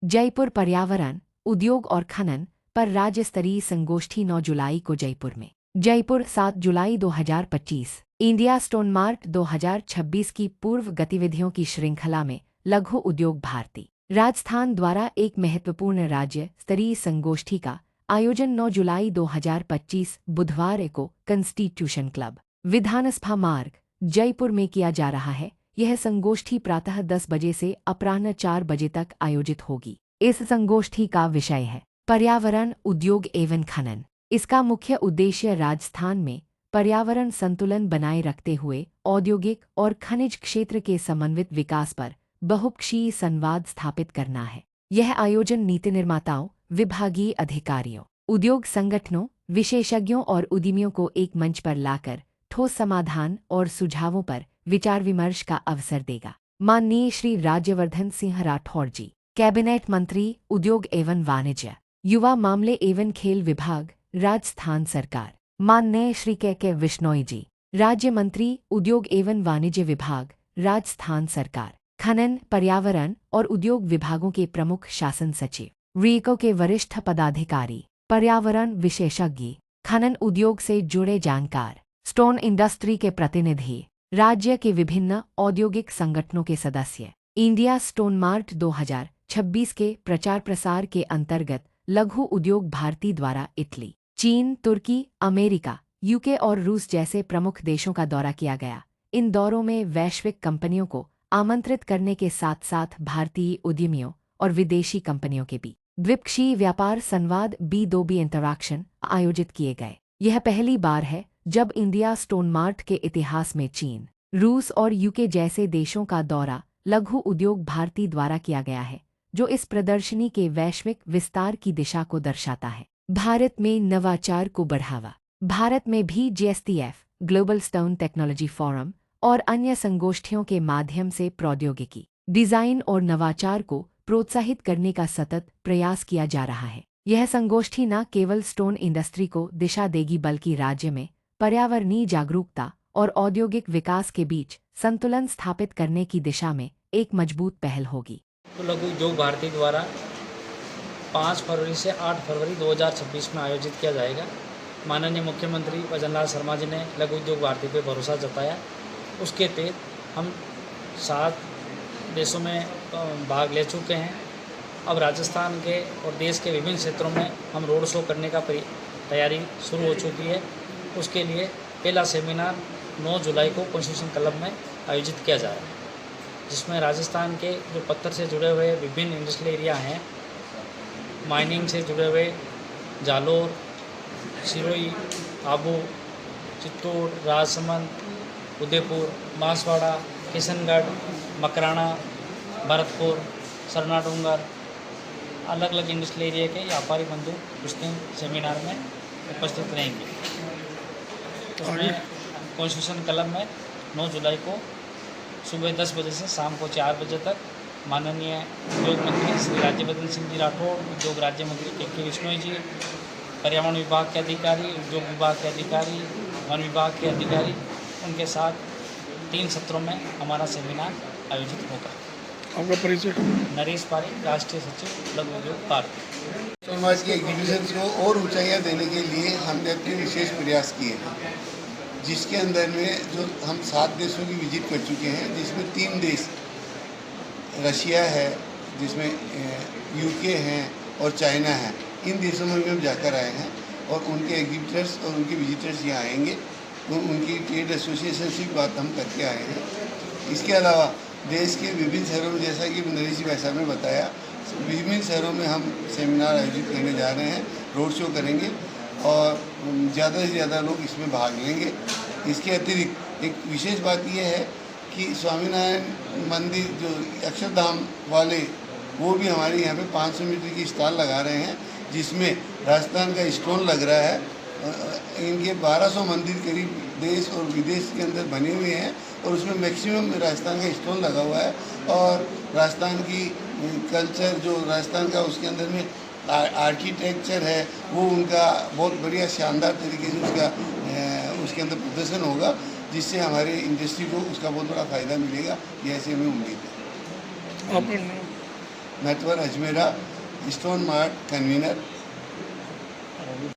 जयपुर पर्यावरण, उद्योग और खनन पर राज्य स्तरीय संगोष्ठी 9 जुलाई को जयपुर में। जयपुर 7 जुलाई 2025। इंडिया स्टोन मार्ट 2026 की पूर्व गतिविधियों की श्रृंखला में लघु उद्योग भारती राजस्थान द्वारा एक महत्वपूर्ण राज्य स्तरीय संगोष्ठी का आयोजन 9 जुलाई 2025 बुधवार को कॉन्स्टिट्यूशन क्लब, विधानसभा मार्ग, जयपुर में किया जा रहा है। यह संगोष्ठी प्रातः 10 बजे से अपराह्न 4 बजे तक आयोजित होगी। इस संगोष्ठी का विषय है पर्यावरण, उद्योग एवं खनन। इसका मुख्य उद्देश्य राजस्थान में पर्यावरण संतुलन बनाए रखते हुए औद्योगिक और खनिज क्षेत्र के समन्वित विकास पर बहुपक्षीय संवाद स्थापित करना है। यह आयोजन नीति निर्माताओं, विभागीय अधिकारियों, उद्योग संगठनों, विशेषज्ञों और उद्यमियों को एक मंच पर लाकर ठोस समाधान और सुझावों पर विचार विमर्श का अवसर देगा। माननीय श्री राज्यवर्धन सिंह राठौड़ जी, कैबिनेट मंत्री, उद्योग एवं वाणिज्य, युवा मामले एवं खेल विभाग, राजस्थान सरकार। माननीय श्री के विश्नोई जी, राज्य मंत्री, उद्योग एवं वाणिज्य विभाग, राजस्थान सरकार। खनन, पर्यावरण और उद्योग विभागों के प्रमुख शासन सचिव, रीको के वरिष्ठ पदाधिकारी, पर्यावरण विशेषज्ञ, खनन उद्योग से जुड़े जानकार, स्टोन इंडस्ट्री के प्रतिनिधि, राज्य के विभिन्न औद्योगिक संगठनों के सदस्य। इंडिया स्टोन मार्ट 2026 के प्रचार प्रसार के अंतर्गत लघु उद्योग भारती द्वारा इटली, चीन, तुर्की, अमेरिका, यूके और रूस जैसे प्रमुख देशों का दौरा किया गया। इन दौरों में वैश्विक कंपनियों को आमंत्रित करने के साथ साथ भारतीय उद्यमियों और विदेशी कंपनियों के बीच द्विपक्षीय व्यापार संवाद B2B इंटरैक्शन आयोजित किए गए। यह पहली बार है जब इंडिया स्टोन मार्ट के इतिहास में चीन, रूस और यूके जैसे देशों का दौरा लघु उद्योग भारती द्वारा किया गया है, जो इस प्रदर्शनी के वैश्विक विस्तार की दिशा को दर्शाता है। भारत में नवाचार को बढ़ावा। भारत में भी GSTF, global stone technology forum और अन्य संगोष्ठियों के माध्यम से प्रौद्योगिकी, डिजाइन और नवाचार को प्रोत्साहित करने का सतत प्रयास किया जा रहा है। यह संगोष्ठी न केवल स्टोन इंडस्ट्री को दिशा देगी बल्कि राज्य में पर्यावरणीय जागरूकता और औद्योगिक विकास के बीच संतुलन स्थापित करने की दिशा में एक मजबूत पहल होगी। तो लघु उद्योग भारती द्वारा 5 फरवरी से 8 फरवरी 2026 में आयोजित किया जाएगा। माननीय मुख्यमंत्री भजनलाल शर्मा जी ने लघु उद्योग भारती पर भरोसा जताया। उसके तहत हम 7 देशों में भाग ले चुके हैं। अब राजस्थान के और देश के विभिन्न क्षेत्रों में हम रोड शो करने का तैयारी शुरू हो चुकी है। उसके लिए पहला सेमिनार 9 जुलाई को कॉन्स्टिट्यूशन क्लब में आयोजित किया जा रहा है, जिसमें राजस्थान के जो पत्थर से जुड़े हुए विभिन्न इंडस्ट्रियल एरिया हैं, माइनिंग से जुड़े हुए जालोर, सिरोही, आबू, चित्तौड़, राजसमंद, उदयपुर, बांसवाड़ा, किशनगढ़, मकराना, भरतपुर, सरना डूंगर, अलग अलग इंडस्ट्रियल एरिया के व्यापारी बंधु उस दिन सेमिनार में उपस्थित रहेंगे। उसमें कॉन्स्टिट्यूशन क्लब में 9 जुलाई को सुबह 10 बजे से शाम को 4 बजे तक माननीय उद्योग मंत्री श्री राज्यवर्धन सिंह जी राठौड़, उद्योग राज्य मंत्री के विश्नोई जी, पर्यावरण विभाग के अधिकारी, उद्योग विभाग के अधिकारी, वन विभाग के अधिकारी, उनके साथ 3 सत्रों में हमारा सेमिनार आयोजित होगा। आपका परिचय? नरेश पारी, राष्ट्रीय सचिव लघु उद्योग भारती। समाज की एग्जीबिशंस को और ऊंचाइयां देने के लिए हमने अपने विशेष प्रयास किए हैं, जिसके अंदर में जो हम 7 देशों की विजिट कर चुके हैं, जिसमें 3 देश रशिया है, जिसमें यूके हैं और चाइना है। इन देशों में भी हम जाकर आए हैं और उनके एग्जीबिटर्स और उनके विजिटर्स यहाँ आएंगे, तो उनकी ट्रेड एसोसिएशन से बात हम करके आए हैं। इसके अलावा देश के विभिन्न शहरों में, जैसा कि नरेश जी भाई साहब ने बताया, विभिन्न शहरों में हम सेमिनार आयोजित करने जा रहे हैं, रोड शो करेंगे और ज़्यादा से ज़्यादा लोग इसमें भाग लेंगे। इसके अतिरिक्त एक विशेष बात यह है कि स्वामीनारायण मंदिर जो अक्षरधाम वाले, वो भी हमारे यहाँ पे 500 मीटर की स्टॉल लगा रहे हैं, जिसमें राजस्थान का स्टोन लग रहा है। इनके 1200 मंदिर करीब देश और विदेश के अंदर बने हुए हैं और उसमें मैक्सिमम राजस्थान का स्टोन लगा हुआ है। और राजस्थान की कल्चर जो राजस्थान का, उसके अंदर में आर्किटेक्चर है, वो उनका बहुत बढ़िया शानदार तरीके से उसके अंदर प्रदर्शन होगा, जिससे हमारे इंडस्ट्री को उसका बहुत बड़ा फ़ायदा मिलेगा। ये ऐसे हमें उम्मीद है। Natwar Ajmera, stone mart convener,